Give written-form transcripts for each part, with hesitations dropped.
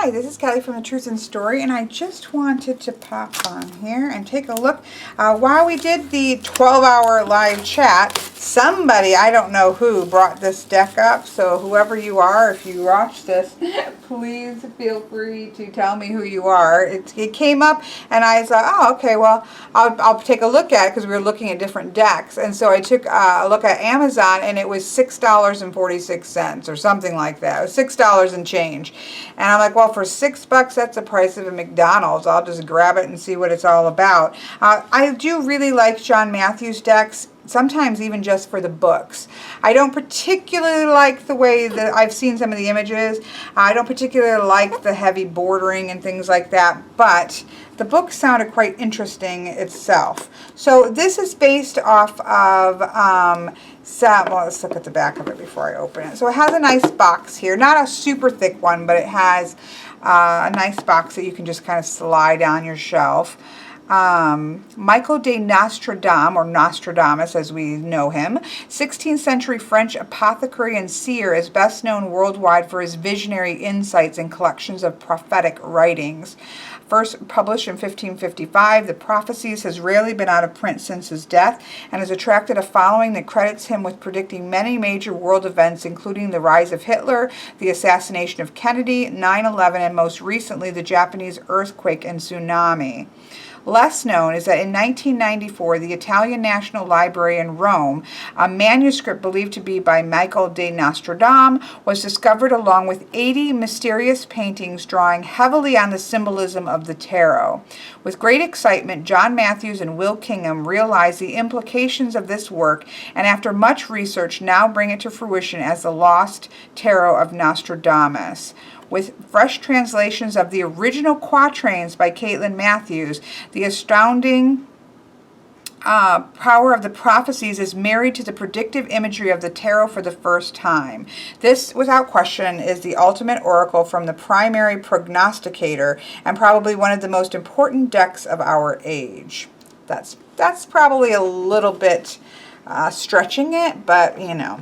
Hi, this is Kelly from The Truth in Story, and I just wanted to pop on here and take a look. While we did the 12-hour live chat, somebody, I don't know who, brought this deck up. So whoever you are, if you watch this, please feel free to tell me who you are. It came up, and I thought, oh, okay, well, I'll take a look at it because we were looking at different decks. And so I took a look at Amazon, and it was $6.46 or something like that. It was $6 and change. And I'm like, well, for $6, that's the price of a McDonald's. I'll just grab it and see what it's all about. I do really like John Matthews decks, sometimes even just for the books. I don't particularly like the way that I've seen some of the images. I don't particularly like the heavy bordering and things like that, but the book sounded quite interesting itself. So this is based off of well, let's look at the back of it before I open it. So it has a nice box here, not a super thick one, but it has a nice box that you can just kind of slide on your shelf. Michael de Nostradamus, or Nostradamus as we know him, 16th century French apothecary and seer, is best known worldwide for his visionary insights and collections of prophetic writings. First published in 1555, the Prophecies has rarely been out of print since his death and has attracted a following that credits him with predicting many major world events, including the rise of Hitler, the assassination of Kennedy, 9/11, and most recently the Japanese earthquake and tsunami. Less known is that in 1994, the Italian National Library in Rome, a manuscript believed to be by Michael de Nostradamus, was discovered along with 80 mysterious paintings drawing heavily on the symbolism of the tarot. With great excitement, John Matthews and Will Kingham realized the implications of this work, and after much research, now bring it to fruition as the Lost Tarot of Nostradamus. With fresh translations of the original quatrains by Caitlin Matthews, the astounding power of the prophecies is married to the predictive imagery of the tarot for the first time. This, without question, is the ultimate oracle from the primary prognosticator and probably one of the most important decks of our age. That's probably a little bit stretching it, but you know,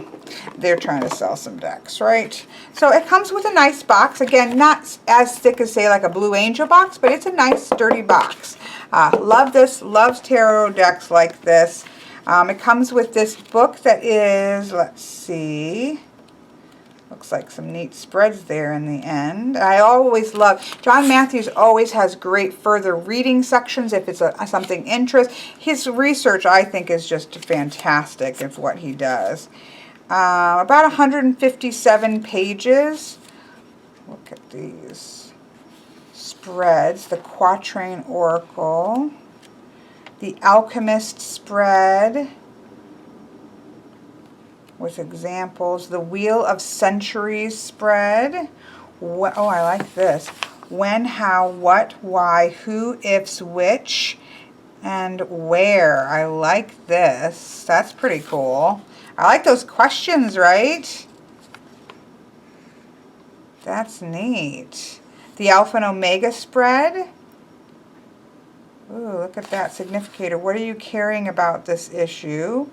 they're trying to sell some decks, right? So it comes with a nice box. Again, not as thick as, say, like a Blue Angel box, but it's a nice sturdy box. Love this, loves tarot decks like this. It comes with this book that is, let's see, looks like some neat spreads there in the end. I always love, John Matthews always has great further reading sections if it's something interest. His research, I think, is just fantastic of what he does. About 157 pages. Look at these spreads. The Quatrain Oracle. The Alchemist spread with examples. The Wheel of Centuries spread. Oh, I like this. When, how, what, why, who, ifs, which, and where. I like this. That's pretty cool. I like those questions, right? That's neat. The Alpha and Omega spread. Ooh, look at that significator. What are you caring about this issue?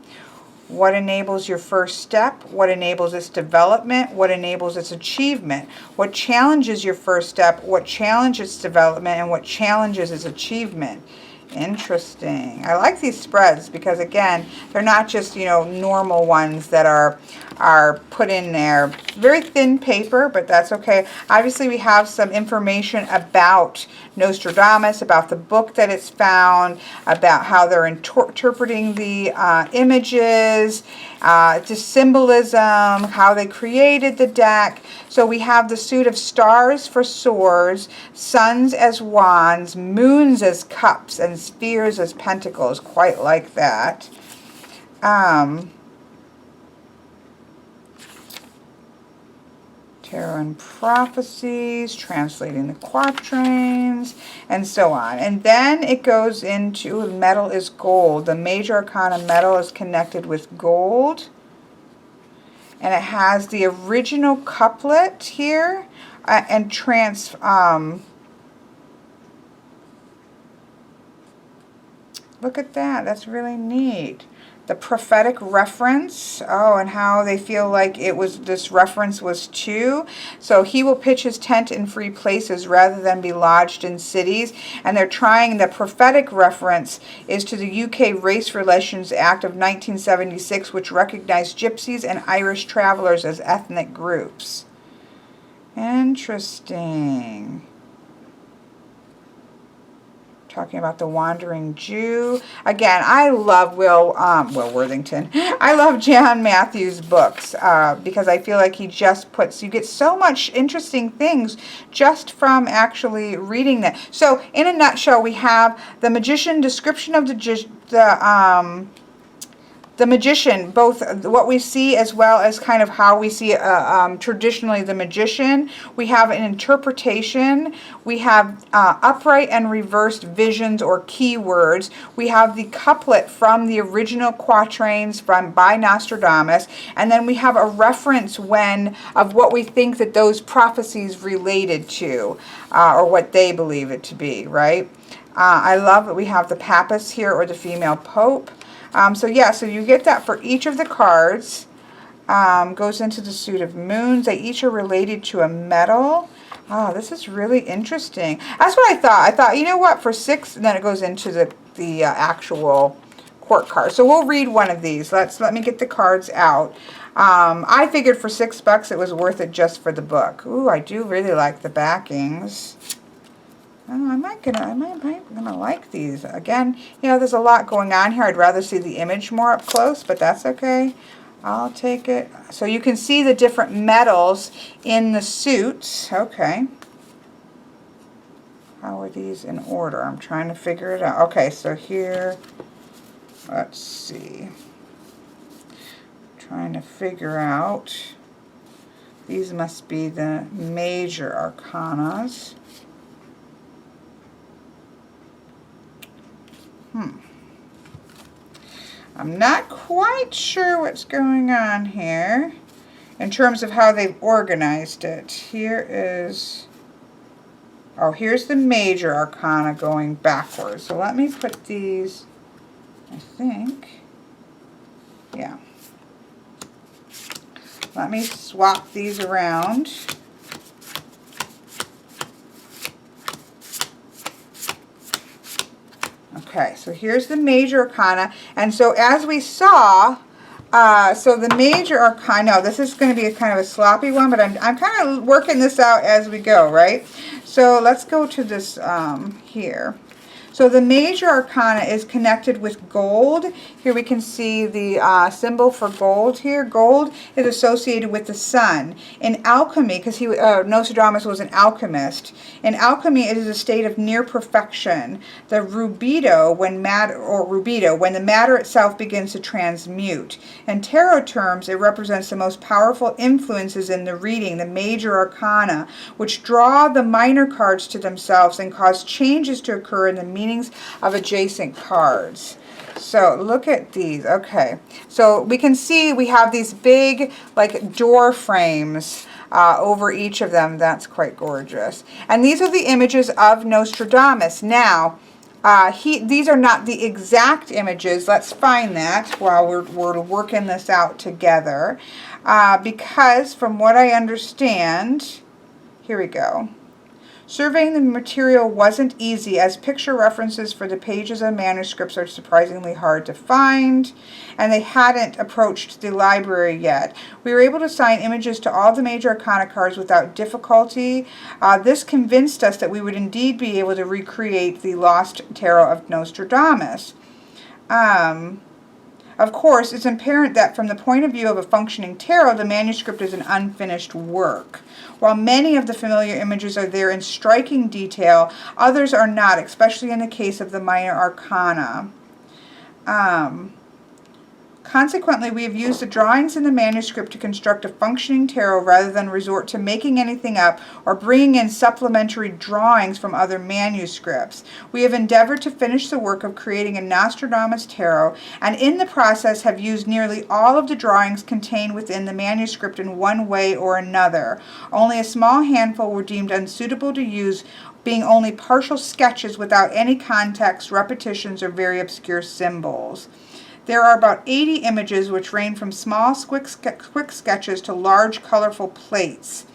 What enables your first step? What enables its development? What enables its achievement? What challenges your first step? What challenges its development? And what challenges its achievement? Interesting. I like these spreads because, again, they're not just, you know, normal ones that are put in there. Very thin paper, but that's okay. Obviously, we have some information about Nostradamus, about the book that it's found, about how they're interpreting the images, just symbolism, how they created the deck. So we have the suit of stars for swords, suns as wands, moons as cups, and spheres as pentacles. Quite like that. Tarot and Prophecies, translating the quatrains, and so on. And then it goes into metal is gold. The major arcana metal is connected with gold. And it has the original couplet here and look at that. That's really neat. The prophetic reference, oh, and how they feel like this reference was to. So he will pitch his tent in free places rather than be lodged in cities. And they're trying, the prophetic reference is to the UK Race Relations Act of 1976, which recognized gypsies and Irish travelers as ethnic groups. Interesting. Talking about the Wandering Jew. Again, I love Will Worthington. I love John Matthews' books because I feel like he just you get so much interesting things just from actually reading that. So, in a nutshell, we have the magician, description of the magician, both what we see as well as kind of how we see traditionally the magician. We have an interpretation. We have upright and reversed visions or keywords. We have the couplet from the original quatrains by Nostradamus. And then we have a reference of what we think that those prophecies related to or what they believe it to be, right? I love that we have the Papist here, or the female pope. So you get that for each of the cards. Goes into the suit of moons. They each are related to a metal. Oh, this is really interesting. That's what I thought. I thought, you know what, for 6, and then it goes into the actual court card. So we'll read one of these. Let me get the cards out. I figured for $6 it was worth it just for the book. Ooh, I do really like the backings. Oh, I might gonna like these. Again, there's a lot going on here. I'd rather see the image more up close, but that's okay. I'll take it. So you can see the different metals in the suits. Okay. How are these in order? I'm trying to figure it out. Okay, so here, let's see. Trying to figure out. These must be the major arcanas. I'm not quite sure what's going on here in terms of how they've organized it. Here's the major arcana going backwards. So let me put these, I think, yeah. Let me swap these around. Okay, so here's the major arcana. And so as we saw, so the major arcana, this is going to be a kind of a sloppy one, but I'm kind of working this out as we go, right? So let's go to this here. So the major arcana is connected with gold. Here we can see the symbol for gold here. Gold is associated with the sun. In alchemy, because Nostradamus was an alchemist, in alchemy it is a state of near perfection. The rubedo, when the matter itself begins to transmute. In tarot terms, it represents the most powerful influences in the reading, the major arcana, which draw the minor cards to themselves and cause changes to occur in the meanings of adjacent cards. So look at these. Okay, so we can see we have these big like door frames over each of them. That's quite gorgeous. And these are the images of Nostradamus. Now, these are not the exact images. Let's find that while we're working this out together. Because from what I understand, here we go. Surveying the material wasn't easy, as picture references for the pages of manuscripts are surprisingly hard to find, and they hadn't approached the library yet. We were able to assign images to all the major arcana cards without difficulty. This convinced us that we would indeed be able to recreate the lost tarot of Nostradamus. Of course, it's apparent that from the point of view of a functioning tarot, the manuscript is an unfinished work. While many of the familiar images are there in striking detail, others are not, especially in the case of the minor arcana. Consequently, we have used the drawings in the manuscript to construct a functioning tarot rather than resort to making anything up or bringing in supplementary drawings from other manuscripts. We have endeavored to finish the work of creating a Nostradamus tarot, and in the process have used nearly all of the drawings contained within the manuscript in one way or another. Only a small handful were deemed unsuitable to use, being only partial sketches without any context, repetitions, or very obscure symbols. There are about 80 images which range from small quick sketches to large colorful plates.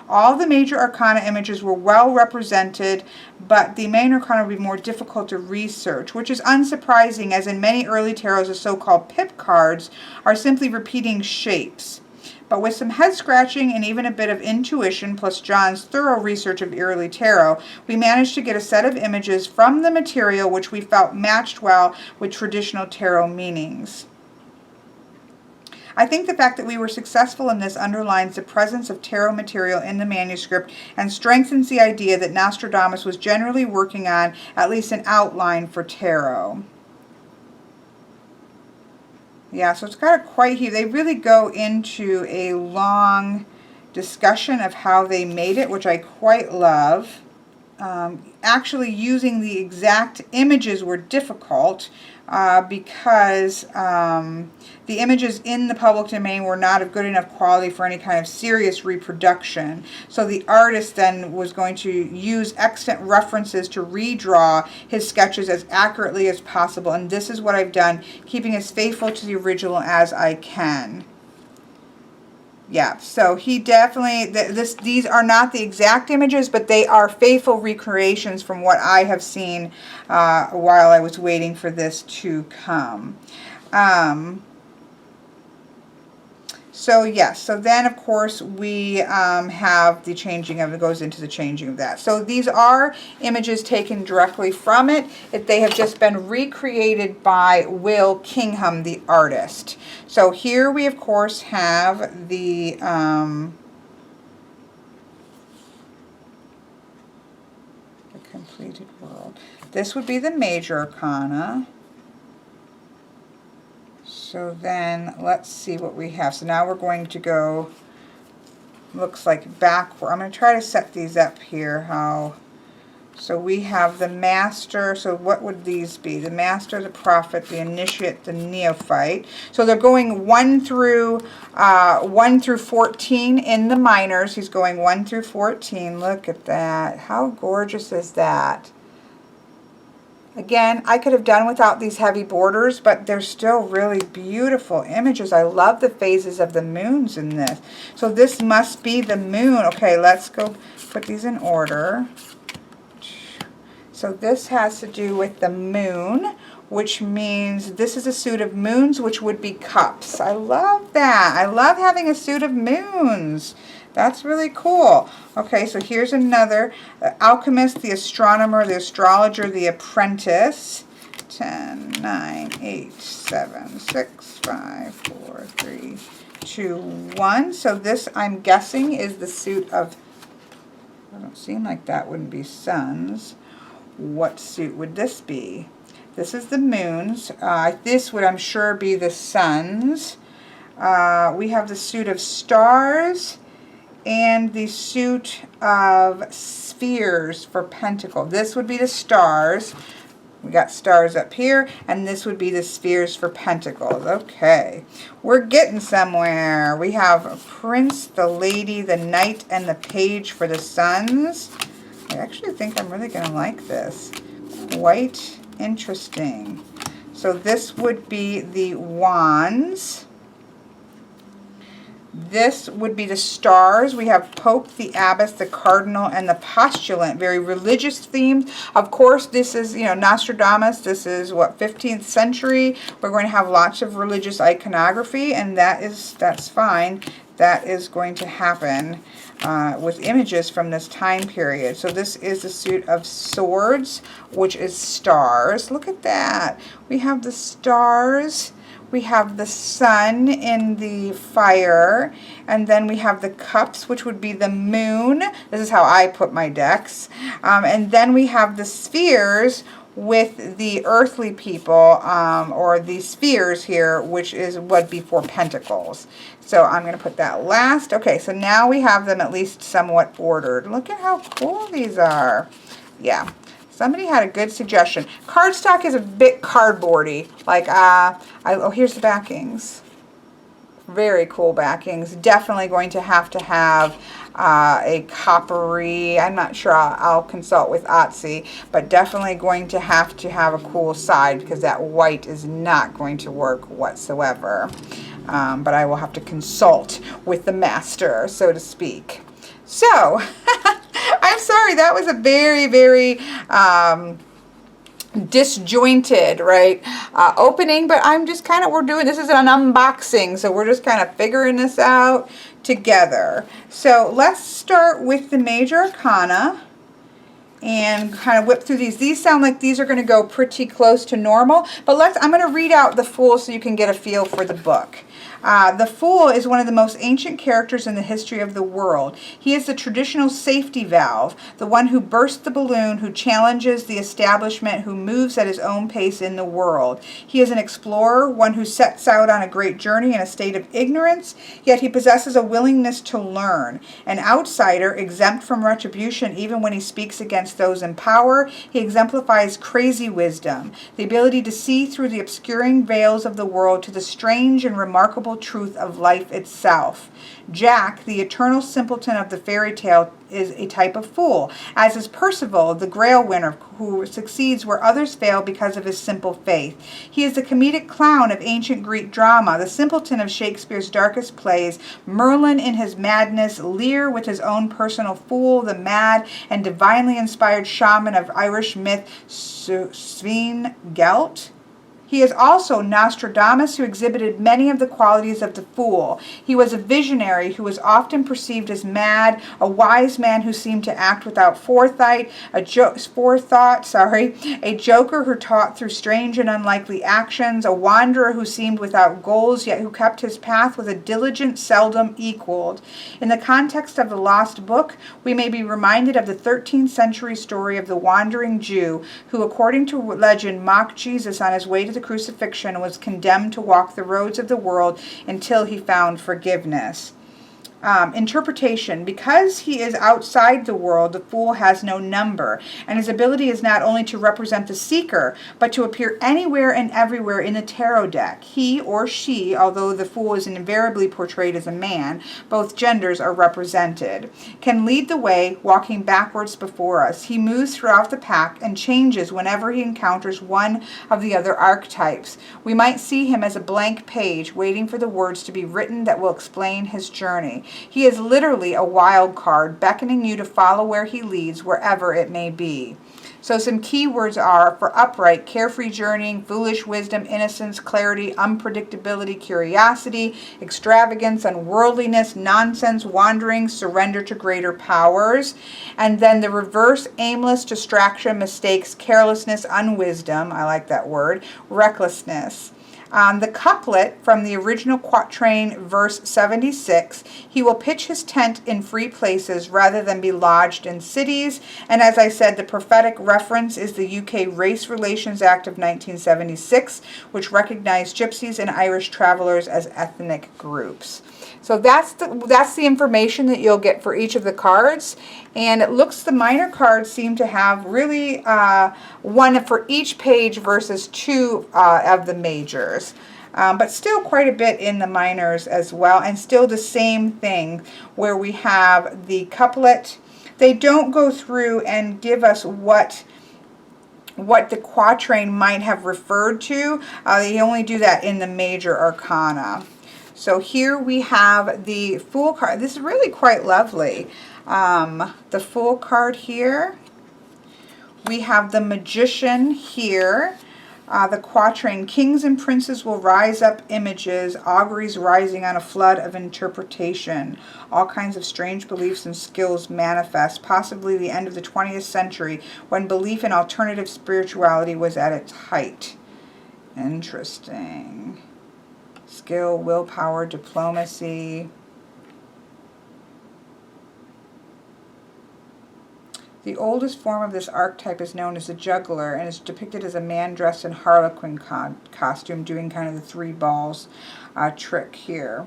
All the major arcana images were well represented, but the main arcana would be more difficult to research, which is unsurprising, as in many early tarots, the so-called pip cards are simply repeating shapes. But with some head scratching and even a bit of intuition, plus John's thorough research of early tarot, we managed to get a set of images from the material which we felt matched well with traditional tarot meanings. I think the fact that we were successful in this underlines the presence of tarot material in the manuscript and strengthens the idea that Nostradamus was generally working on at least an outline for tarot. Yeah, so it's got a quite huge, they really go into a long discussion of how they made it, which I quite love. Actually using the exact images were difficult because the images in the public domain were not of good enough quality for any kind of serious reproduction. So the artist then was going to use extant references to redraw his sketches as accurately as possible. And this is what I've done, keeping as faithful to the original as I can. Yeah, so he definitely, these are not the exact images, but they are faithful recreations from what I have seen while I was waiting for this to come. So yes, so then of course we have the changing of, it goes into the changing of that. So these are images taken directly from it. They have just been recreated by Will Kingham, the artist. So here we of course have the completed world. This would be the major arcana. So then let's see what we have. So now we're going to go, looks like backward. I'm going to try to set these up here. So we have the master. So what would these be? The master, the prophet, the initiate, the neophyte. So they're going 1 through 14 in the minors. He's going 1 through 14. Look at that. How gorgeous is that? Again, I could have done without these heavy borders, but they're still really beautiful images. I love the phases of the moons in this. So this must be the moon. Okay, let's go put these in order. So this has to do with the moon, which means this is a suit of moons, which would be cups. I love that. I love having a suit of moons. That's really cool. Okay, so here's another. Alchemist, the astronomer, the astrologer, the apprentice. 10, 9, 8, 7, 6, 5, 4, 3, 2, 1. So this, I'm guessing, is the suit of, it doesn't seem like that wouldn't be suns. What suit would this be? This is the moons. This would, I'm sure, be the suns. We have the suit of stars and the suit of spheres for pentacle. This would be the stars. We got stars up here, and this would be the spheres for pentacles. Okay, we're getting somewhere. We have a prince, the lady, the knight, and the page for the suns. I actually think I'm really going to like this. Quite interesting. So this would be the wands. This would be the stars. We have Pope, the abbess, the cardinal, and the postulant. Very religious themes. Of course, this is, Nostradamus. This is, 15th century. We're going to have lots of religious iconography, and that's fine. That is going to happen with images from this time period. So this is the suit of swords, which is stars. Look at that. We have the stars. We have the sun in the fire, and then we have the cups, which would be the moon. This is how I put my decks. And then we have the spheres with the earthly people, or the spheres here, which would be for pentacles. So I'm going to put that last. Okay, so now we have them at least somewhat ordered. Look at how cool these are. Yeah. Somebody had a good suggestion. Cardstock is a bit cardboardy. Like, oh, here's the backings. Very cool backings. Definitely going to have a coppery, I'm not sure, I'll consult with Otzi, but definitely going to have a cool side because that white is not going to work whatsoever. But I will have to consult with the master, so to speak. So, I'm sorry, that was a very, very disjointed, right, opening, but I'm just kind of, this is an unboxing, so we're just kind of figuring this out together. So let's start with the Major Arcana and kind of whip through these. These sound like these are going to go pretty close to normal, but I'm going to read out the Fool so you can get a feel for the book. The Fool is one of the most ancient characters in the history of the world. He is the traditional safety valve, the one who bursts the balloon, who challenges the establishment, who moves at his own pace in the world. He is an explorer, one who sets out on a great journey in a state of ignorance, yet he possesses a willingness to learn. An outsider, exempt from retribution even when he speaks against those in power, he exemplifies crazy wisdom, the ability to see through the obscuring veils of the world to the strange and remarkable truth of life itself. Jack, the eternal simpleton of the fairy tale, is a type of fool, as is Percival, the Grail winner, who succeeds where others fail because of his simple faith. He is the comedic clown of ancient Greek drama, the simpleton of Shakespeare's darkest plays, Merlin in his madness, Lear with his own personal fool, the mad and divinely inspired shaman of Irish myth, Svein Gelt. He is also Nostradamus, who exhibited many of the qualities of the fool. He was a visionary who was often perceived as mad, a wise man who seemed to act without forethought, a joker who taught through strange and unlikely actions, a wanderer who seemed without goals, yet who kept his path with a diligence seldom equaled. In the context of the Lost Book, we may be reminded of the 13th century story of the wandering Jew, who, according to legend, mocked Jesus on his way to the crucifixion and was condemned to walk the roads of the world until he found forgiveness. Interpretation. Because he is outside the world, the Fool has no number, and his ability is not only to represent the seeker, but to appear anywhere and everywhere in the tarot deck. He or she, although the Fool is invariably portrayed as a man, both genders are represented, can lead the way, walking backwards before us. He moves throughout the pack and changes whenever he encounters one of the other archetypes. We might see him as a blank page, waiting for the words to be written that will explain his journey. He is literally a wild card, beckoning you to follow where he leads, wherever it may be. So some keywords are, for upright, carefree journeying, foolish wisdom, innocence, clarity, unpredictability, curiosity, extravagance, unworldliness, nonsense, wandering, surrender to greater powers. And then the reverse, aimless, distraction, mistakes, carelessness, unwisdom, I like that word, recklessness. The couplet from the original quatrain, verse 76, he will pitch his tent in free places rather than be lodged in cities. And as I said, the prophetic reference is the UK Race Relations Act of 1976, which recognized gypsies and Irish travelers as ethnic groups. So that's the information that you'll get for each of the cards. And it looks the minor cards seem to have really one for each page versus two of the majors. But still quite a bit in the minors as well. And still the same thing where we have the couplet. They don't go through and give us what the quatrain might have referred to. They only do that in the major arcana. So here we have the Fool card. This is really quite lovely. The Fool card here. We have the Magician here. The quatrain, kings and princes will rise up images, auguries rising on a flood of interpretation. All kinds of strange beliefs and skills manifest, possibly the end of the 20th century when belief in alternative spirituality was at its height. Interesting. Skill, willpower, diplomacy. The oldest form of this archetype is known as the juggler and is depicted as a man dressed in harlequin costume doing kind of the three balls trick here.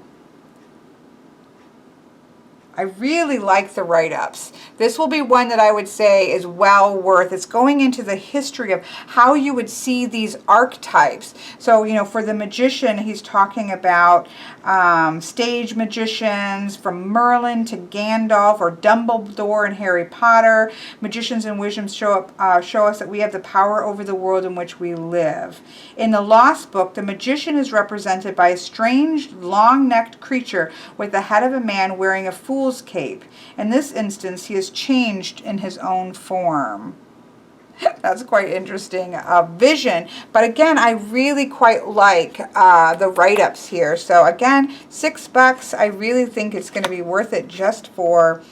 I really like the write-ups. This will be one that I would say is well worth. It's going into the history of how you would see these archetypes. So, you know, for the magician, he's talking about stage magicians from Merlin to Gandalf or Dumbledore and Harry Potter. Magicians and wisdoms show us that we have the power over the world in which we live. In the Lost Book, the magician is represented by a strange, long-necked creature with the head of a man wearing a fool's cape. In this instance, he is changed in his own form. That's quite interesting vision. But again, I really quite like the write-ups here. So again, $6. I really think it's going to be worth it just for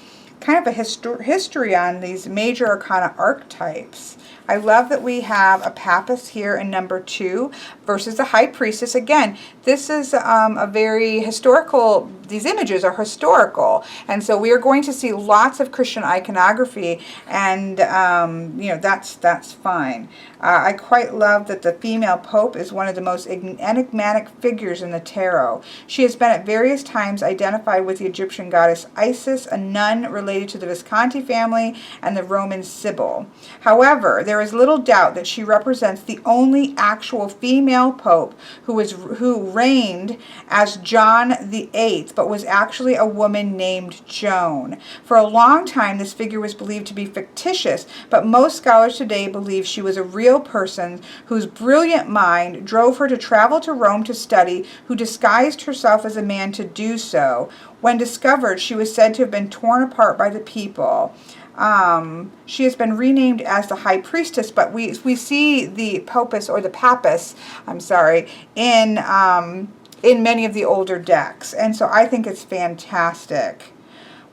kind of a history on these major arcana archetypes. I love that we have a Papist here in number 2 versus the High Priestess. Again, this is a very historical, these images are historical. And so we are going to see lots of Christian iconography, and, you know, that's fine. I quite love that the female Pope is one of the most enigmatic figures in the tarot. She has been at various times identified with the Egyptian goddess Isis, a nun related to the Visconti family, and the Roman Sibyl. However, there is little doubt that she represents the only actual female pope who reigned as John VIII, but was actually a woman named Joan. For a long time, this figure was believed to be fictitious, but most scholars today believe she was a real person whose brilliant mind drove her to travel to Rome to study, who disguised herself as a man to do so. When discovered, she was said to have been torn apart by the people. She has been renamed as the High Priestess, but we see the Popus or the Papist, I'm sorry, in many of the older decks. And so I think it's fantastic.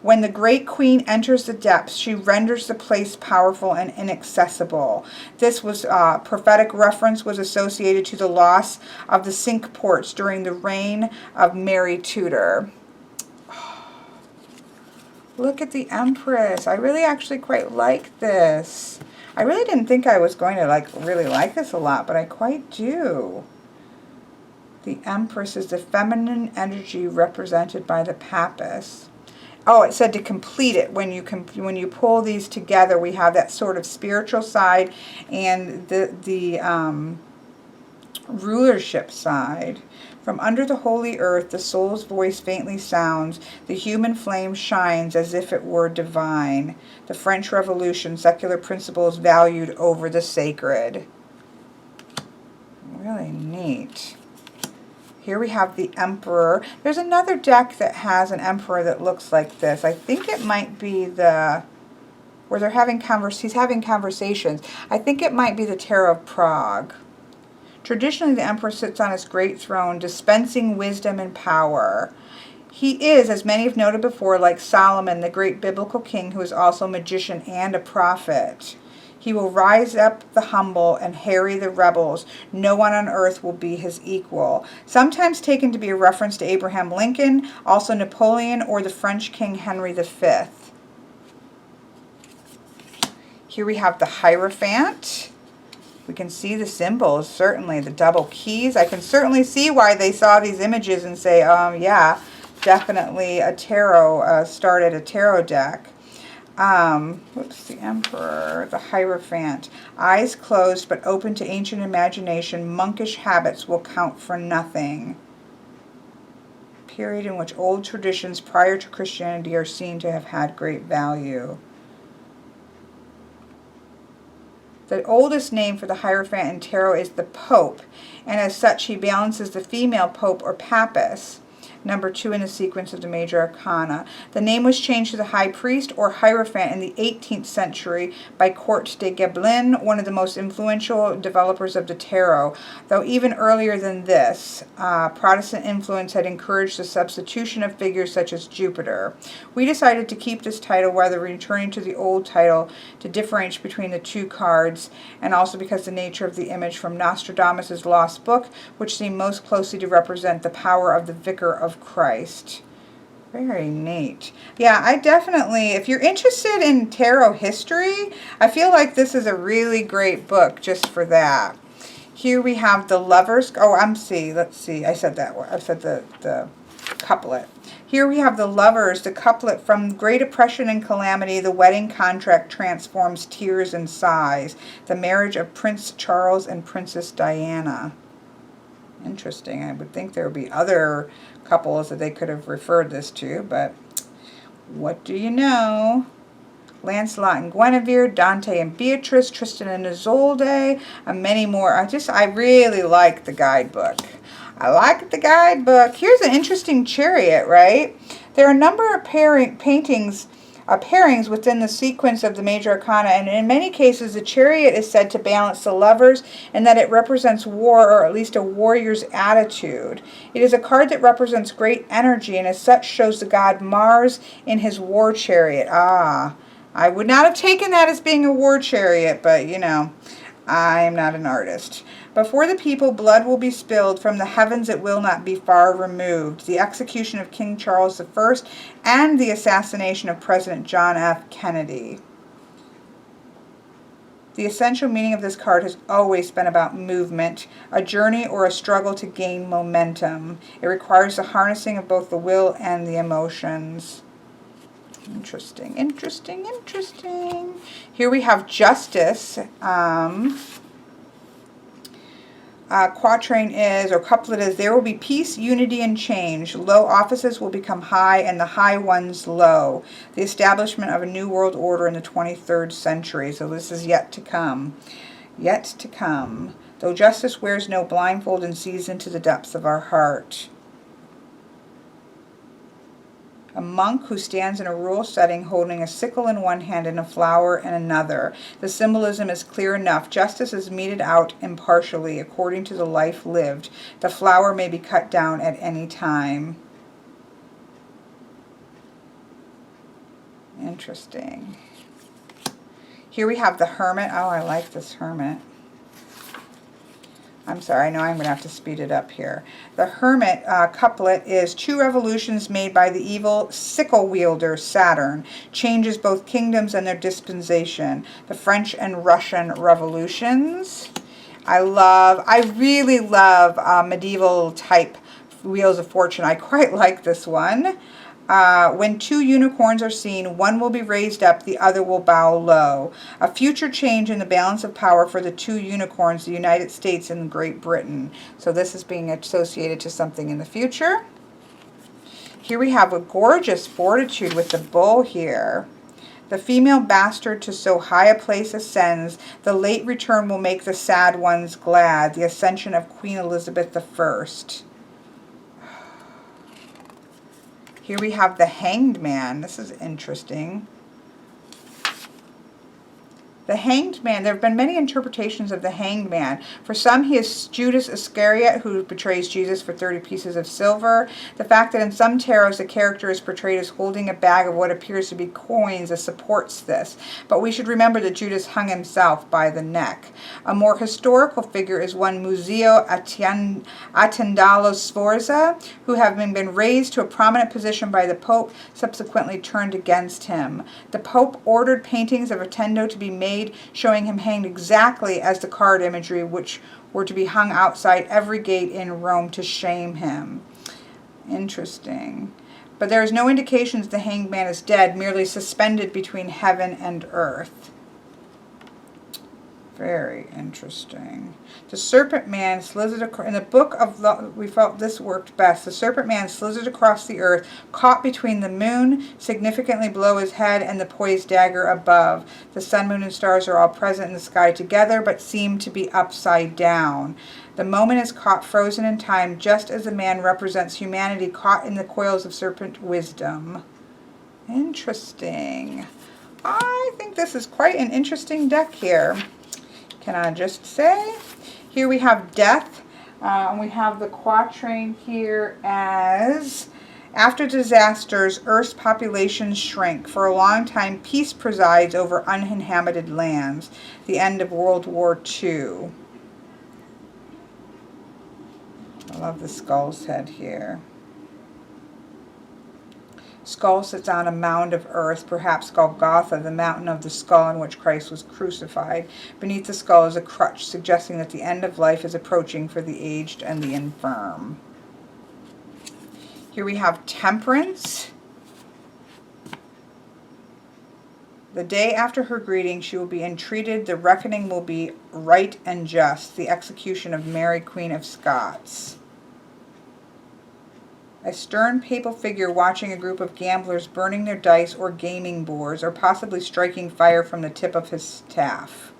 When the great queen enters the depths, she renders the place powerful and inaccessible. This was prophetic reference was associated to the loss of the Cinque Ports during the reign of Mary Tudor. Look at the Empress. I really actually quite like this. I really didn't think I was going to really like this a lot, but I quite do. The Empress is the feminine energy represented by the Papist. Oh, it said to complete it. When you pull these together, we have that sort of spiritual side and the rulership side. From under the holy earth, the soul's voice faintly sounds. The human flame shines as if it were divine. The French Revolution, secular principles valued over the sacred. Really neat. Here we have the Emperor. There's another deck that has an Emperor that looks like this. I think it might be the, where they're having he's having conversations. I think it might be the Tarot of Prague. Traditionally, the Emperor sits on his great throne, dispensing wisdom and power. He is, as many have noted before, like Solomon, the great biblical king who is also a magician and a prophet. He will rise up the humble and harry the rebels. No one on earth will be his equal. Sometimes taken to be a reference to Abraham Lincoln, also Napoleon, or the French King Henry V. Here we have the Hierophant. We can see the symbols, certainly. The double keys. I can certainly see why they saw these images and say, yeah, definitely a tarot, started a tarot deck. Whoops, the Emperor, the Hierophant. Eyes closed but open to ancient imagination, monkish habits will count for nothing. Period in which old traditions prior to Christianity are seen to have had great value. The oldest name for the Hierophant in tarot is the Pope, and as such he balances the female Pope or Papist, number 2 in the sequence of the major arcana. The name was changed to the High Priest or Hierophant in the 18th century by Court de Gébelin, one of the most influential developers of the tarot, though even earlier than this, Protestant influence had encouraged the substitution of figures such as Jupiter. We decided to keep this title rather than returning to the old title to differentiate between the two cards, and also because the nature of the image from Nostradamus' Lost Book, which seemed most closely to represent the power of the Vicar of Christ. Very neat. Yeah, I definitely, if you're interested in tarot history, I feel like this is a really great book just for that. Here we have the Lovers. Oh, let's see. I said that one. I said the couplet. Here we have the Lovers, the couplet: from great oppression and calamity, the wedding contract transforms tears and sighs. The marriage of Prince Charles and Princess Diana. Interesting. I would think there would be other couples that they could have referred this to, but what do you know? Lancelot and Guinevere, Dante and Beatrice, Tristan and Isolde, and many more. I really like the guidebook. I like the guidebook. Here's an interesting chariot, right? There are a number of pairings within the sequence of the major arcana, and in many cases the chariot is said to balance the lovers and that it represents war, or at least a warrior's attitude. It is a card that represents great energy and as such shows the god Mars in his war chariot. I would not have taken that as being a war chariot, but you know, I am not an artist. Before the people, blood will be spilled. From the heavens it will not be far removed. The execution of King Charles I and the assassination of President John F. Kennedy. The essential meaning of this card has always been about movement, a journey or a struggle to gain momentum. It requires the harnessing of both the will and the emotions. Interesting, interesting, interesting. Here we have Justice. Quatrain is, or couplet is, there will be peace, unity, and change. Low offices will become high, and the high ones low. The establishment of a new world order in the 23rd century. So this is yet to come. Yet to come. Though justice wears no blindfold and sees into the depths of our heart. A monk who stands in a rural setting holding a sickle in one hand and a flower in another. The symbolism is clear enough. Justice is meted out impartially according to the life lived. The flower may be cut down at any time. Interesting. Here we have the Hermit. Oh, I like this Hermit. I'm sorry, I know I'm going to have to speed it up here. The Hermit couplet is, 2 revolutions made by the evil sickle wielder Saturn changes both kingdoms and their dispensation. The French and Russian revolutions. I really love medieval type Wheels of Fortune. I quite like this one. When 2 unicorns are seen, one will be raised up, the other will bow low. A future change in the balance of power for the 2 unicorns, the United States and Great Britain. So this is being associated to something in the future. Here we have a gorgeous Fortitude with the bull here. The female bastard to so high a place ascends. The late return will make the sad ones glad. The ascension of Queen Elizabeth I. Here we have the Hanged Man. This is interesting. The Hanged Man. There have been many interpretations of the Hanged Man. For some, he is Judas Iscariot, who betrays Jesus for 30 pieces of silver. The fact that in some tarots the character is portrayed as holding a bag of what appears to be coins supports this. But we should remember that Judas hung himself by the neck. A more historical figure is one Muzio Attendalo Sforza, who having been raised to a prominent position by the Pope, subsequently turned against him. The Pope ordered paintings of Attendo to be made showing him hanged exactly as the card imagery, which were to be hung outside every gate in Rome to shame him. Interesting. But there is no indication that the Hanged Man is dead, merely suspended between heaven and earth. Very interesting. The Serpent Man slithered across, in the book of, we felt this worked best. The Serpent Man slithered across the earth, caught between the moon, significantly below his head, and the poised dagger above. The sun, moon, and stars are all present in the sky together, but seem to be upside down. The moment is caught frozen in time, just as the man represents humanity caught in the coils of serpent wisdom. Interesting. I think this is quite an interesting deck here. Can I just say? Here we have Death. And we have the quatrain here as, after disasters, Earth's populations shrink. For a long time, peace presides over uninhabited lands. The end of World War II. I love the skull's head here. Skull sits on a mound of earth, perhaps Golgotha, the mountain of the skull in which Christ was crucified. Beneath the skull is a crutch, suggesting that the end of life is approaching for the aged and the infirm. Here we have Temperance. The day after her greeting, she will be entreated. The reckoning will be right and just. The execution of Mary, Queen of Scots. A stern papal figure watching a group of gamblers burning their dice or gaming boards, or possibly striking fire from the tip of his staff.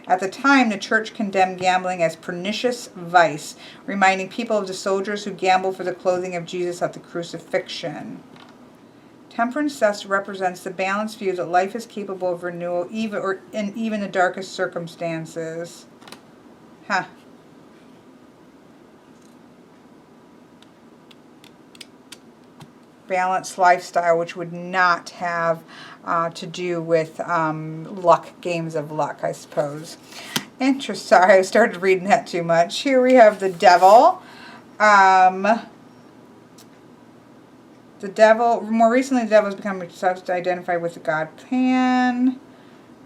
At the time, the church condemned gambling as pernicious vice, reminding people of the soldiers who gambled for the clothing of Jesus at the crucifixion. Temperance thus represents the balanced view that life is capable of renewal in even the darkest circumstances. Huh. Balanced lifestyle, which would not have to do with luck, games of luck, I suppose. Interesting. Sorry, I started reading that too much. Here we have the devil. The devil, more recently, the devil has become identified with the God Pan.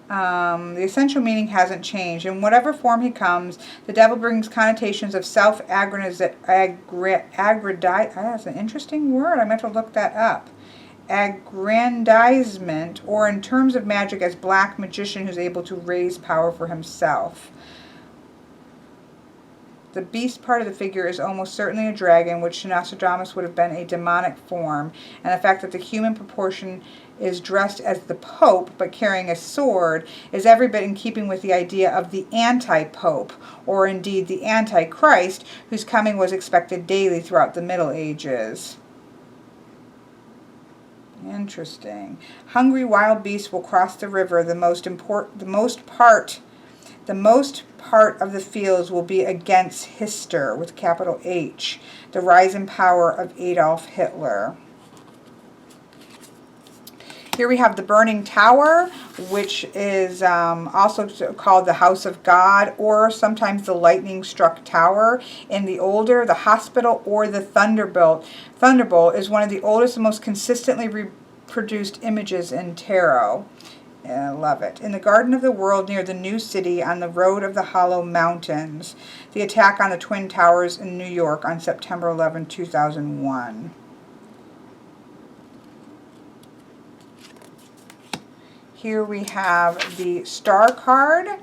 The essential meaning hasn't changed. In whatever form he comes, the devil brings connotations of self-aggrandizement. That's an interesting word. I'm going to have to look that up. Aggrandizement, or in terms of magic, as black magician who's able to raise power for himself. The beast part of the figure is almost certainly a dragon, which to Nostradamus would have been a demonic form, and the fact that the human proportion is dressed as the Pope but carrying a sword is every bit in keeping with the idea of the anti-Pope, or indeed the Antichrist, whose coming was expected daily throughout the Middle Ages. Interesting. Hungry wild beasts will cross the river. The most part of the fields will be against Hister, with capital H, the rise in power of Adolf Hitler. Here we have the Burning Tower, which is also called the House of God, or sometimes the Lightning-Struck Tower. In the older, the Hospital, or the Thunderbolt. Thunderbolt is one of the oldest and most consistently reproduced images in tarot. I love it. In the Garden of the World near the New City on the Road of the Hollow Mountains. The attack on the Twin Towers in New York on September 11, 2001. Here we have the Star card.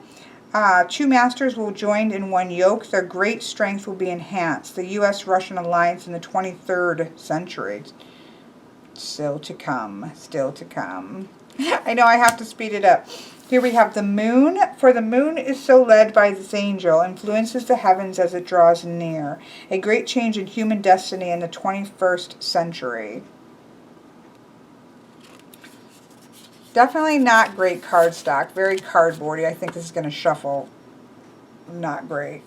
Two masters will join in one yoke. Their great strength will be enhanced. The U.S.-Russian alliance in the 23rd century. Still to come. Still to come. I know I have to speed it up. Here we have the moon. For the moon is so led by this angel, influences the heavens as it draws near. A great change in human destiny in the 21st century. Definitely not great cardstock. Very cardboardy. I think this is going to shuffle. Not great.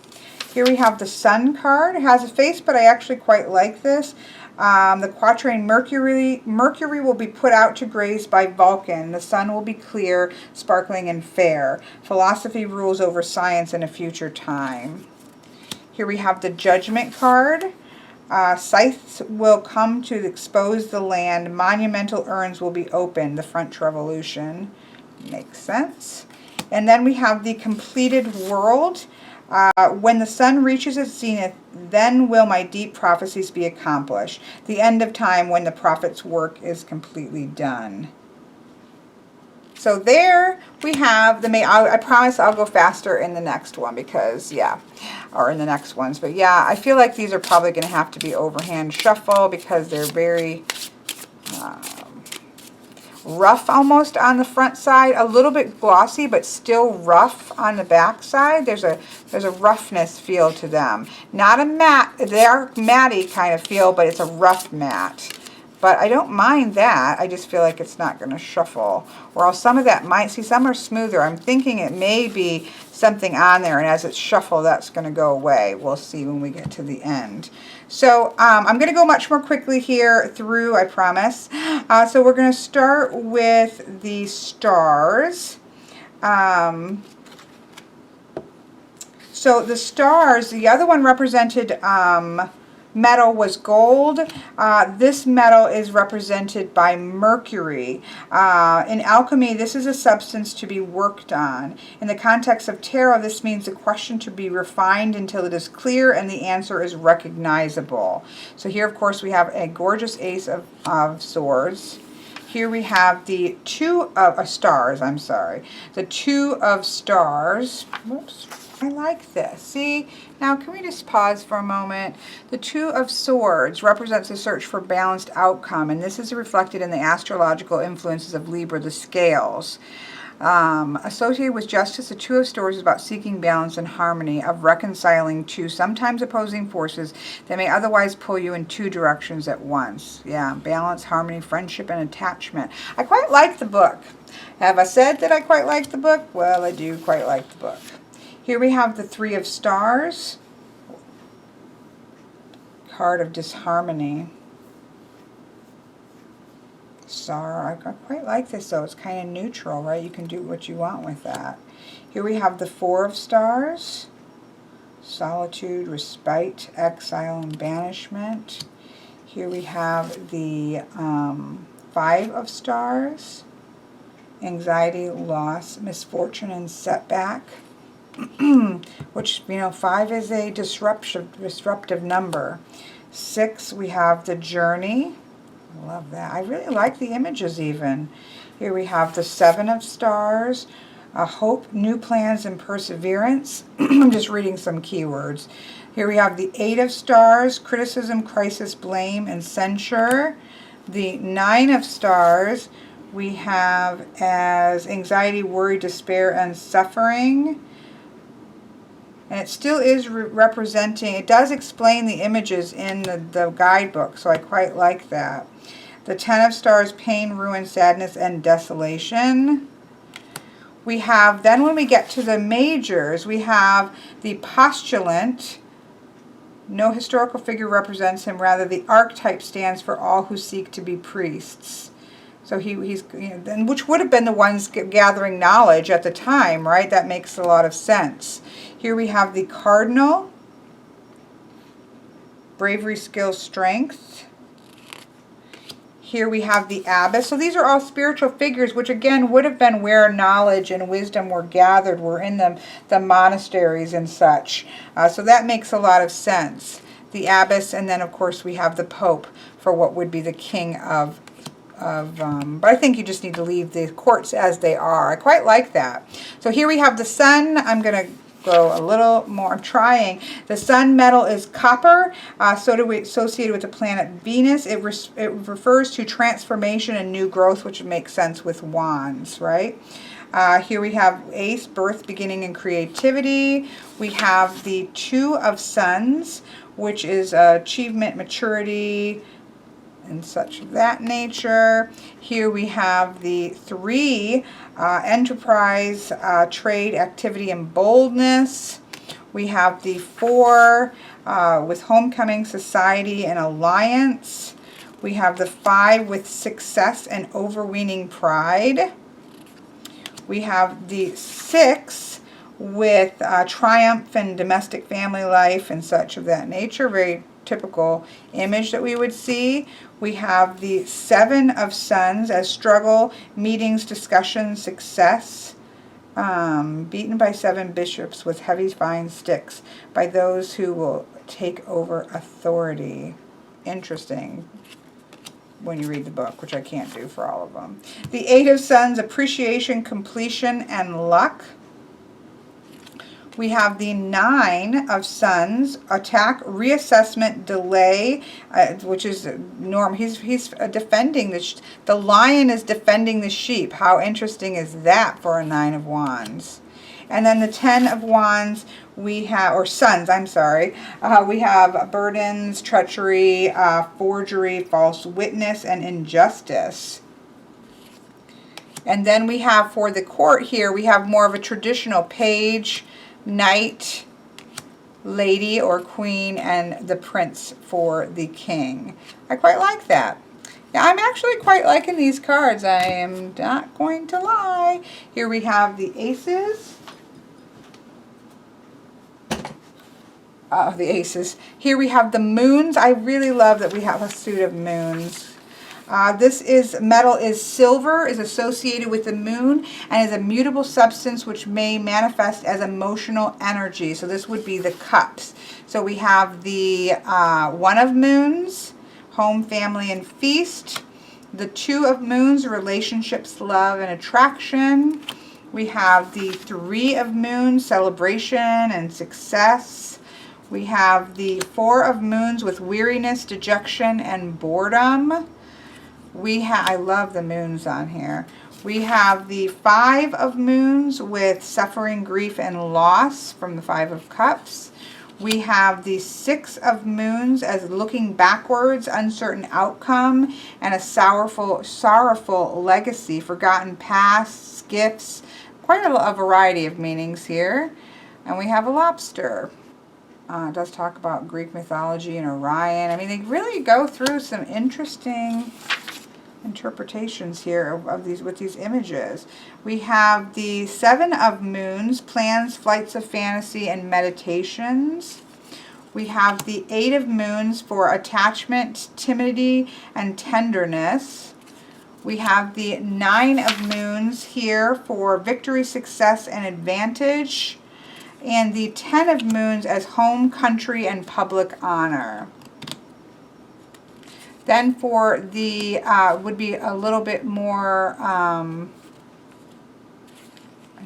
Here we have the Sun card. It has a face, but I actually quite like this. The quatrain, Mercury will be put out to graze by Vulcan. The sun will be clear, sparkling, and fair. Philosophy rules over science in a future time. Here we have the Judgment card. Scythes will come to expose the land. Monumental urns will be opened. The French Revolution. Makes sense. And then we have the Completed World. When the sun reaches its zenith, then will my deep prophecies be accomplished. The end of time, when the prophet's work is completely done. So there we have the main. I promise I'll go faster in the next one because, yeah, or in the next ones. But yeah, I feel like these are probably going to have to be overhand shuffle because they're very rough almost on the front side, a little bit glossy, but still rough on the back side. There's a roughness feel to them. Not a matte, they're matty kind of feel, but it's a rough matte. But I don't mind that. I just feel like it's not going to shuffle. Or else some of that might, see, some are smoother. I'm thinking it may be something on there, and as it's shuffled, that's going to go away. We'll see when we get to the end. So I'm going to go much more quickly here through, I promise. So we're going to start with the stars. So the stars, the other one represented metal was gold. This metal is represented by mercury. In alchemy, this is a substance to be worked on. In the context of tarot, this means the question to be refined until it is clear and the answer is recognizable. So here, of course, we have a gorgeous Ace of Swords. Here we have the Two of Stars, I'm sorry. The Two of Stars. Whoops. I like this. See, now can we just pause for a moment? The Two of Swords represents a search for balanced outcome, and this is reflected in the astrological influences of Libra, the scales. Associated with justice, the Two of Swords is about seeking balance and harmony, of reconciling two sometimes opposing forces that may otherwise pull you in two directions at once. Yeah, balance, harmony, friendship, and attachment. I quite like the book. Have I said that I quite like the book? Well, I do quite like the book. Here we have the Three of Stars, card of disharmony. Sorrow. I quite like this though. It's kind of neutral, right? You can do what you want with that. Here we have the Four of Stars, solitude, respite, exile, and banishment. Here we have the Five of Stars, anxiety, loss, misfortune, and setback. Which, you know, 5 is a disruptive number. 6, we have the Journey. I love that. I really like the images even. Here we have the Seven of Stars, hope, new plans, and perseverance. I'm just reading some keywords. Here we have the Eight of Stars, criticism, crisis, blame, and censure. The Nine of Stars we have as anxiety, worry, despair, and suffering. And it still is representing, it does explain the images in the guidebook, so I quite like that. The Ten of Stars, pain, ruin, sadness, and desolation. We have, then when we get to the majors, we have the Postulant. No historical figure represents him, rather the archetype stands for all who seek to be priests. So he's, you know, which would have been the ones gathering knowledge at the time, right? That makes a lot of sense. Here we have the Cardinal, bravery, skill, strength. Here we have the Abbess. So these are all spiritual figures, which again would have been where knowledge and wisdom were gathered, were in the monasteries and such. So that makes a lot of sense. The Abbess, and then of course we have the Pope for what would be the king of but I think you just need to leave the courts as they are. I quite like that. So here we have the Sun. I'm going to go a little more. I'm trying. The Sun metal is copper, associated with the planet Venus. It refers to transformation and new growth, which makes sense with wands, right? Here we have Ace, birth, beginning, and creativity. We have the Two of Suns, which is achievement, maturity, and such of that nature. Here we have the Three, enterprise, trade, activity, and boldness. We have the Four, with homecoming, society, and alliance. We have the Five with success and overweening pride. We have the Six with triumph and domestic family life and such of that nature. Very typical image that we would see. We have the Seven of Suns as struggle, meetings, discussion, success. Beaten by 7 bishops with heavy fine sticks by those who will take over authority. Interesting when you read the book, which I can't do for all of them. The Eight of Suns, appreciation, completion, and luck. We have the Nine of Suns, attack, reassessment, delay, which is Norm. He's defending the lion is defending the sheep. How interesting is that for a Nine of Wands? And then the Ten of Wands, we have, or Suns, I'm sorry. We have burdens, treachery, forgery, false witness, and injustice. And then we have for the court here, we have more of a traditional page, knight, lady or queen, and the prince for the king. I quite like that. Yeah, I'm actually quite liking these cards. I am not going to lie. Here we have the aces the aces. Here we have the moons. I really love that we have a suit of moons. This metal is silver, is associated with the moon, and is a mutable substance which may manifest as emotional energy. So this would be the cups. So we have the one of moons, home, family, and feast. The two of moons, relationships, love, and attraction. We have the three of moons, celebration and success. We have the four of moons with weariness, dejection, and boredom. I love the moons on here. We have the five of moons with suffering, grief, and loss from the Five of Cups. We have the six of moons as looking backwards, uncertain outcome, and a sorrowful legacy, forgotten pasts, gifts, quite a variety of meanings here. And we have a lobster. It does talk about Greek mythology and Orion. I mean, they really go through some interesting interpretations here of these with these images. We have the seven of moons, plans, flights of fantasy, and meditations. We have the eight of moons for attachment, timidity, and tenderness. We have the nine of moons here for victory, success, and advantage. And the 10 of moons as home, country, and public honor. Then for the, would be a little bit more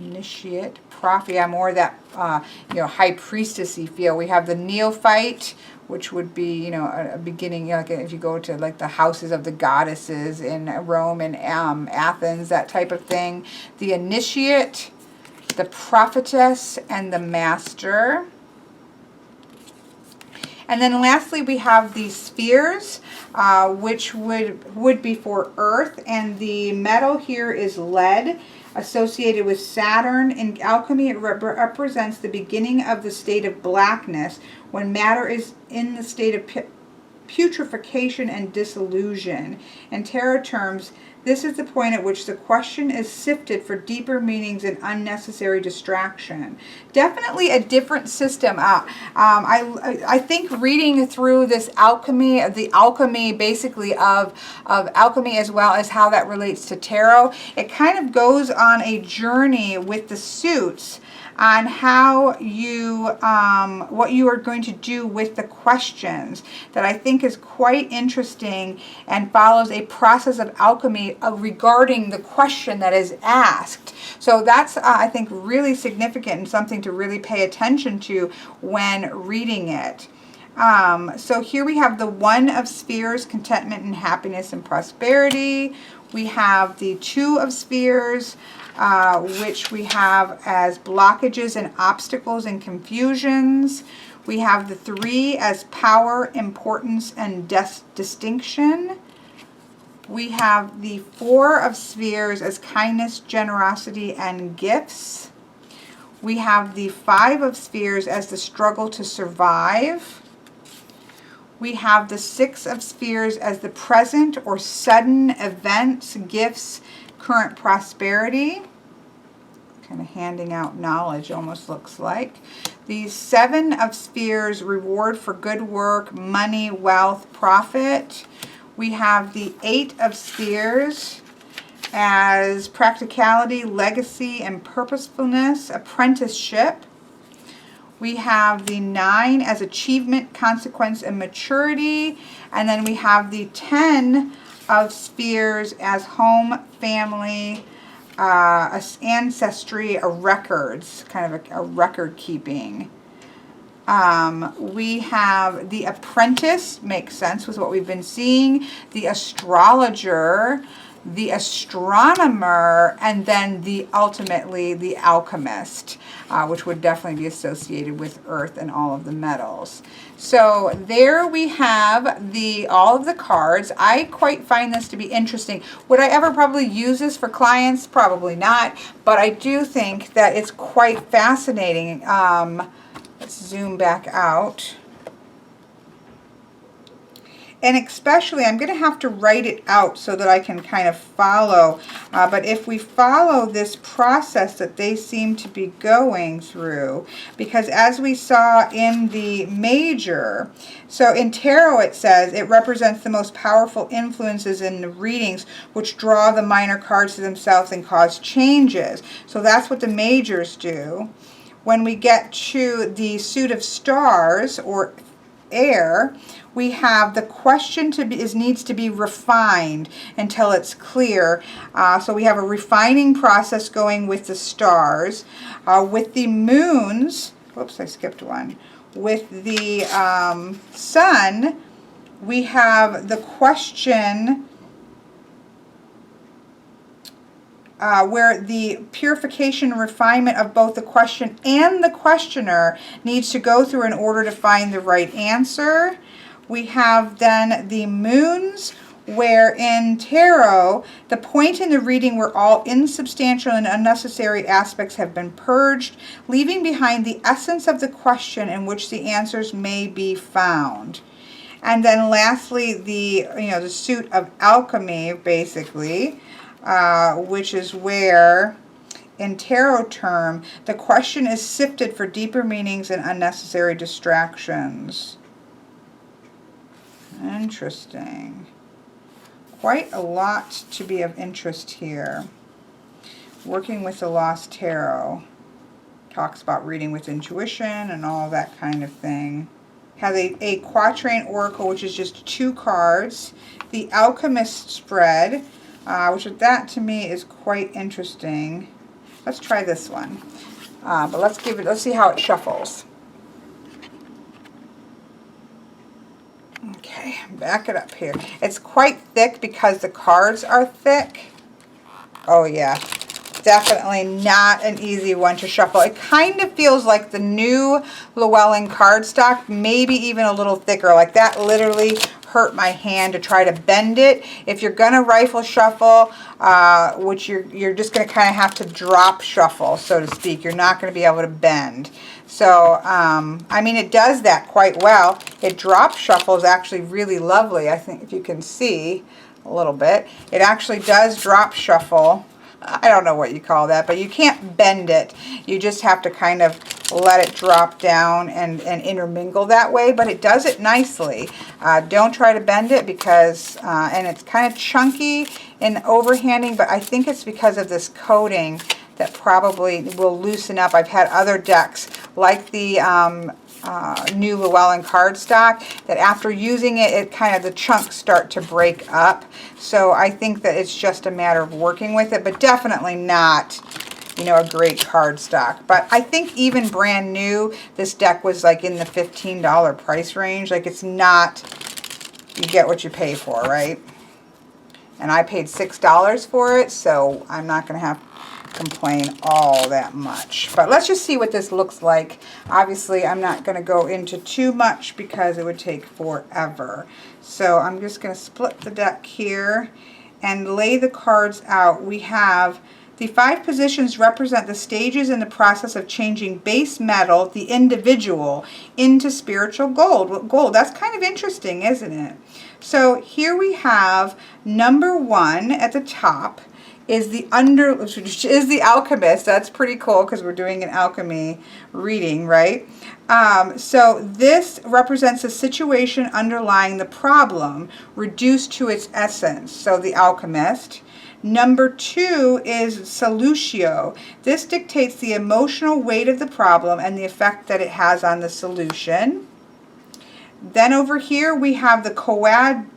initiate, prophet, yeah, more that, high priestessy feel. We have the neophyte, which would be, a beginning, like if you go to like the houses of the goddesses in Rome and Athens, that type of thing. The initiate, the prophetess, and the master. And then lastly, we have the spheres, which would be for Earth. And the metal here is lead, associated with Saturn. In alchemy, it represents the beginning of the state of blackness, when matter is in the state of putrefaction and dissolution. In tarot terms, this is the point at which the question is sifted for deeper meanings and unnecessary distraction. Definitely a different system. I think reading through this alchemy, the alchemy basically of alchemy, as well as how that relates to tarot, it kind of goes on a journey with the suits on how you, what you are going to do with the questions, that I think is quite interesting and follows a process of alchemy regarding the question that is asked. So that's, I think, really significant and something to really pay attention to when reading it. So here we have the one of spheres, contentment and happiness and prosperity. We have the two of spheres, which we have as blockages and obstacles and confusions. We have the three as power, importance, and distinction. We have the four of spheres as kindness, generosity, and gifts. We have the five of spheres as the struggle to survive. We have the six of spheres as the present or sudden events, gifts, current prosperity. Kind of handing out knowledge, almost looks like. The seven of spheres, reward for good work, money, wealth, profit. We have the eight of spheres as practicality, legacy, and purposefulness, apprenticeship. We have the nine as achievement, consequence, and maturity. And then we have the 10 of spheres as home, family, ancestry, records, kind of a record keeping. We have the apprentice, makes sense with what we've been seeing, the astrologer, the astronomer, and then ultimately the alchemist, which would definitely be associated with earth and all of the metals. So there we have all of the cards. I quite find this to be interesting. Would I ever probably use this for clients? Probably not, but I do think that it's quite fascinating. Let's zoom back out. And especially, I'm going to have to write it out so that I can kind of follow. But if we follow this process that they seem to be going through, because as we saw in the major, so in tarot it says it represents the most powerful influences in the readings which draw the minor cards to themselves and cause changes. So that's what the majors do. When we get to the suit of stars or air, we have the question needs to be refined until it's clear. So we have a refining process going with the stars. With the moons, whoops, I skipped one. With the sun, we have the question where the purification and refinement of both the question and the questioner needs to go through in order to find the right answer. We have then the moons, where in tarot, the point in the reading where all insubstantial and unnecessary aspects have been purged, leaving behind the essence of the question in which the answers may be found. And then lastly, the suit of alchemy, basically, which is where, in tarot term, the question is sifted for deeper meanings and unnecessary distractions. Interesting. Quite a lot to be of interest here. Working with the Lost Tarot talks about reading with intuition and all that kind of thing. Has a quatrain oracle, which is just 2 cards. The Alchemist spread, which that to me is quite interesting. Let's try this one. But let's see how it shuffles. Okay, back it up here. It's quite thick because the cards are thick. Oh yeah, definitely not an easy one to shuffle. It kind of feels like the new Llewellyn cardstock, maybe even a little thicker. Like that literally hurt my hand to try to bend it. If you're gonna rifle shuffle, which you're just gonna kind of have to drop shuffle, so to speak. You're not gonna be able to bend. So, I mean, it does that quite well. It drop shuffles actually really lovely. I think if you can see a little bit, it actually does drop shuffle. I don't know what you call that, but you can't bend it. You just have to kind of let it drop down and intermingle that way, but it does it nicely. Don't try to bend it because, and it's kind of chunky and overhanding, but I think it's because of this coating that probably will loosen up. I've had other decks like the new Llewellyn cardstock that after using it, the chunks start to break up. So I think that it's just a matter of working with it, but definitely not, a great cardstock. But I think even brand new, this deck was like in the $15 price range. Like it's not, you get what you pay for, right? And I paid $6 for it, so I'm not going to have complain all that much. But let's just see what this looks like. Obviously, I'm not going to go into too much because it would take forever. So I'm just going to split the deck here and lay the cards out. We have the 5 positions represent the stages in the process of changing base metal, the individual, into spiritual gold. That's kind of interesting, isn't it? So here we have number 1 at the top is the alchemist. That's pretty cool because we're doing an alchemy reading, right? So this represents a situation underlying the problem, reduced to its essence. So the alchemist. Number 2 is solutio. This dictates the emotional weight of the problem and the effect that it has on the solution. Then over here we have the coagulatio.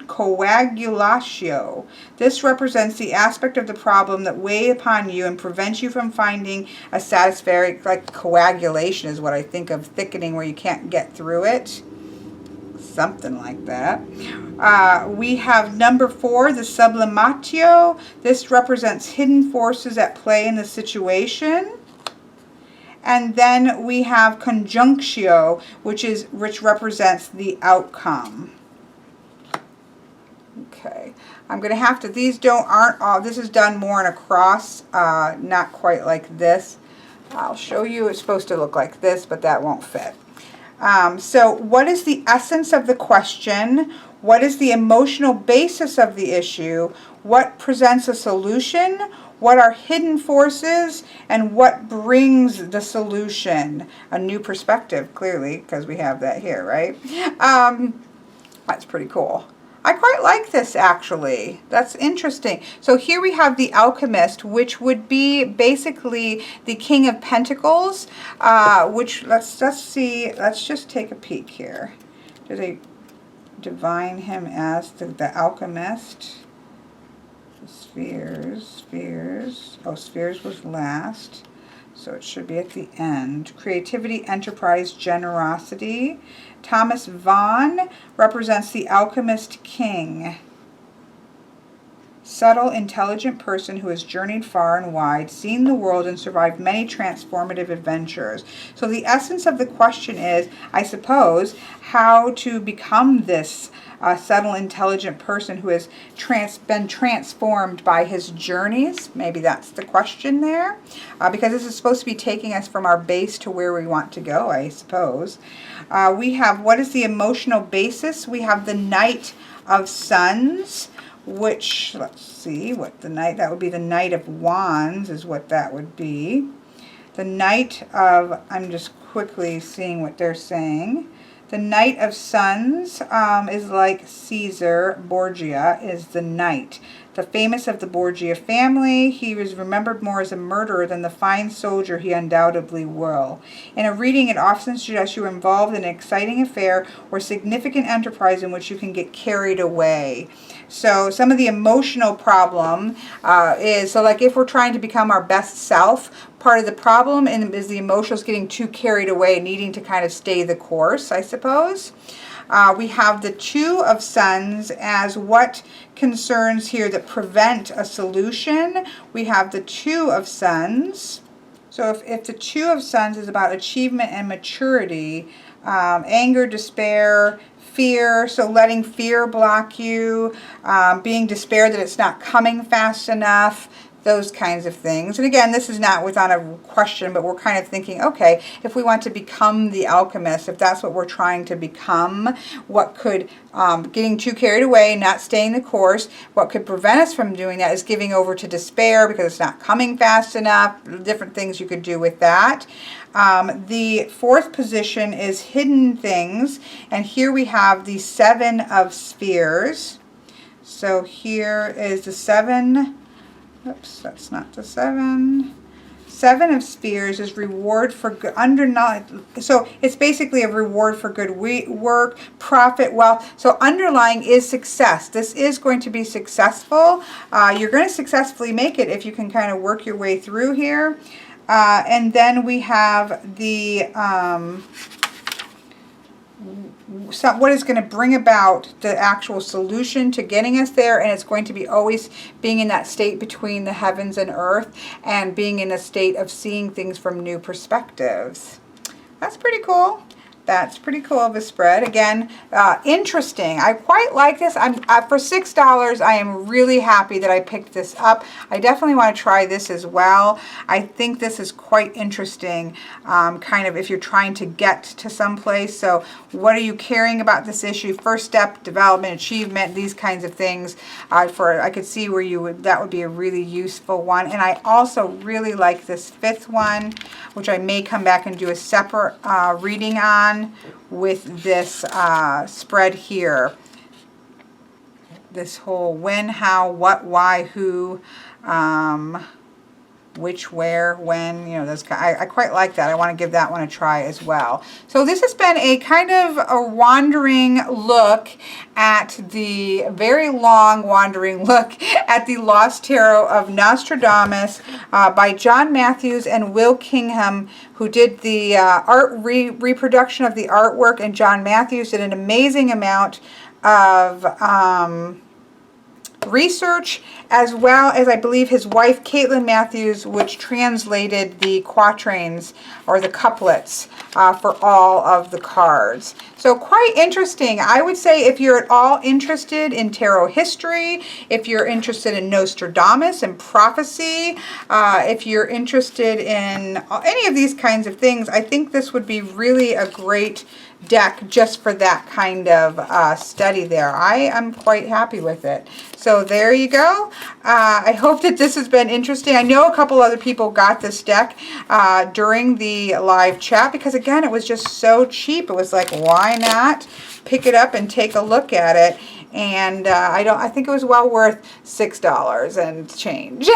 This represents the aspect of the problem that weighs upon you and prevents you from finding a satisfactory, like coagulation is what I think of, thickening where you can't get through it. Something like that. We have number 4, the sublimatio. This represents hidden forces at play in the situation. And then we have conjunctio, which represents the outcome. Okay, I'm going to have to, this is done more in a cross, not quite like this. I'll show you, it's supposed to look like this, but that won't fit. So what is the essence of the question? What is the emotional basis of the issue? What presents a solution? What are hidden forces? And what brings the solution? A new perspective, clearly, because we have that here, right? That's pretty cool. I quite like this, actually. That's interesting. So here we have the Alchemist, which would be basically the King of Pentacles, which, let's see, let's just take a peek here. Do they divine him as the Alchemist? Spheres. Oh, spheres was last. So it should be at the end. Creativity, enterprise, generosity. Thomas Vaughan represents the Alchemist King. Subtle, intelligent person who has journeyed far and wide, seen the world, and survived many transformative adventures. So the essence of the question is, I suppose, how to become this subtle, intelligent person who has been transformed by his journeys. Maybe that's the question there. Because this is supposed to be taking us from our base to where we want to go, I suppose. We have, what is the emotional basis? We have the Knight of Suns, which, let's see, what the Knight, that would be the Knight of Wands is what that would be. The Knight of, I'm just quickly seeing what they're saying. The Knight of Suns is like Caesar Borgia is the Knight. The famous of the Borgia family, he was remembered more as a murderer than the fine soldier he undoubtedly will. In a reading, it often suggests you are involved in an exciting affair or significant enterprise in which you can get carried away. So some of the emotional problem is, so like if we're trying to become our best self, part of the problem is the emotions getting too carried away, needing to kind of stay the course, I suppose. We have the Two of Suns as what concerns here that prevent a solution. We have the Two of Suns. So if the Two of Suns is about achievement and maturity, anger, despair, fear, so letting fear block you, being despair that it's not coming fast enough, those kinds of things. And again, this is not without a question, but we're kind of thinking, okay, if we want to become the alchemist, if that's what we're trying to become, what could, getting too carried away, not staying the course, what could prevent us from doing that is giving over to despair because it's not coming fast enough, different things you could do with that. The fourth position is hidden things, and here we have the Seven of Spheres. So here is the seven. Oops, that's not the seven. Seven of Spheres is reward for good, so it's basically a reward for good work, profit, wealth. So underlying is success. This is going to be successful. You're going to successfully make it if you can kind of work your way through here. And then we have the what is going to bring about the actual solution to getting us there, and it's going to be always being in that state between the heavens and earth and being in a state of seeing things from new perspectives. That's pretty cool. That's pretty cool of a spread. Again, interesting. I quite like this. For $6, I am really happy that I picked this up. I definitely want to try this as well. I think this is quite interesting, kind of if you're trying to get to someplace. So what are you caring about this issue? First step, development, achievement, these kinds of things. I could see where that would be a really useful one. And I also really like this fifth one, which I may come back and do a separate reading on, with this spread here. This whole when, how, what, why, who, which, where, when, you know, those. I quite like that. I want to give that one a try as well. So this has been a kind of a wandering look at the very long wandering look at the Lost Tarot of Nostradamus by John Matthews and Will Kingham, who did the reproduction of the artwork, and John Matthews did an amazing amount of research, as well as I believe his wife Caitlin Matthews, which translated the quatrains or the couplets for all of the cards. So quite interesting. I would say if you're at all interested in tarot history, if you're interested in Nostradamus and prophecy, if you're interested in any of these kinds of things, I think this would be really a great deck just for that kind of study there. I am quite happy with it. So there you go. I hope that this has been interesting. I know a couple other people got this deck during the live chat because, again, it was just so cheap. It was like, why not pick it up and take a look at it? And I think it was well worth $6 and change.